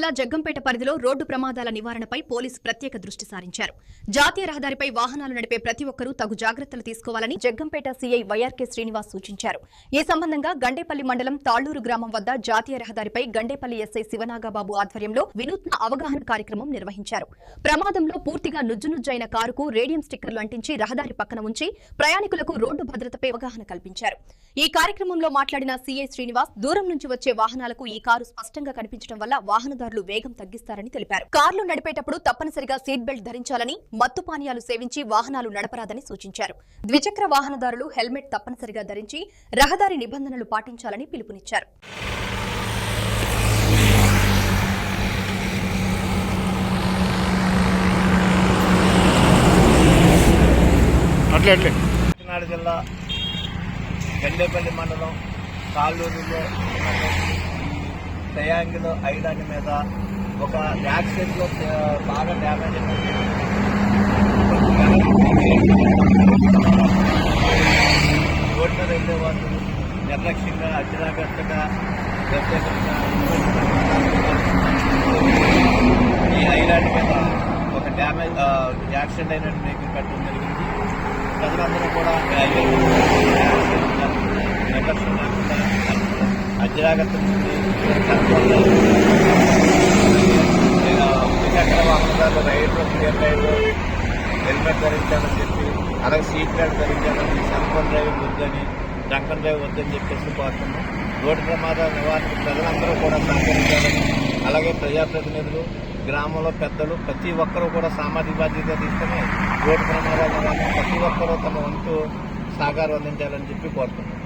జిల్లా జగ్గంపేట పరిధిలో రోడ్డు ప్రమాదాల నివారణపై పోలీసు ప్రత్యేక దృష్టి సారించారు. జాతీయ రహదారిపై వాహనాలు నడిపే ప్రతి ఒక్కరూ తగు జాగ్రత్తలు తీసుకోవాలని జగ్గంపేట సీఐ వైఆర్కే శ్రీనివాస్ సూచించారు. ఈ సంబంధంగా గండేపల్లి మండలం తాళ్లూరు గ్రామం వద్ద జాతీయ రహదారిపై గండేపల్లి ఎస్ఐ శివనాగబాబు ఆధ్వర్యంలో వినూత్న అవగాహన కార్యక్రమం నిర్వహించారు. ప్రమాదంలో పూర్తిగా నుజ్జునుజ్జైన కారుకు రేడియం స్టిక్కర్లు అంటించి రహదారి పక్కన ఉంచి ప్రయాణికులకు రోడ్డు భద్రతపై అవగాహన కల్పించారు. ఈ కార్యక్రమంలో మాట్లాడిన సీఐ శ్రీనివాస్ దూరం నుంచి వచ్చే వాహనాలకు ఈ కారు స్పష్టంగా కనిపించడం వల్ల వాహనదారులు వేగం తగ్గిస్తారని తెలిపారు. కార్లు నడిపేటప్పుడు తప్పనిసరిగా సీట్ బెల్ట్ ధరించాలని, మత్తు పానీయాలు సేవించి వాహనాలు నడపరాదని సూచించారు. ద్విచక్ర వాహనదారులు హెల్మెట్ తప్పనిసరిగా ధరించి రహదారి నిబంధనలు పాటించాలని పిలుపునిచ్చారు. కాకినాడ జిల్లా గండేపల్లి మండలం తాళ్ళూరులో ట్రయాంగిల్ ఐలాండ్ మీద ఒక యాక్సిడెంట్లో బాగా డ్యామేజ్ అయింది. రోడ్డు మీద వెళ్ళే వాళ్ళు నిర్లక్ష్యంగా అజాగ్రత్తగా ఈ ఐలాండ్ మీద ఒక యాక్సిడెంట్ అయినట్టు వెహికల్ పెట్టడం జరిగింది. ప్రజలందరూ కూడా నిర్లక్ష్యం లేకుండా అజాగ్రత్త ద్విచక్ర వాహనదారులు రైడ్లు క్లియర్ రైడ్లు హెల్మెట్ ధరించాలని చెప్పి, అలాగే సీట్ బెల్ట్ ధరించాలని, సెల్ ఫోన్ డ్రైవింగ్ వద్దని, డ్రంకన్ డ్రైవ్ వద్దని చెప్పేసి కోరుతున్నాం. రోడ్డు ప్రమాదాల నివారణకు ప్రజలందరూ కూడా సహకరించాలని, అలాగే ప్రజాప్రతినిధులు, గ్రామంలో పెద్దలు ప్రతి ఒక్కరూ కూడా సామాజిక బాధ్యత తీసుకుని రోడ్డు ప్రమాదాల నివారణ ప్రతి ఒక్కరూ తమ వంతు సహకారం అందించాలని చెప్పి కోరుతున్నాం.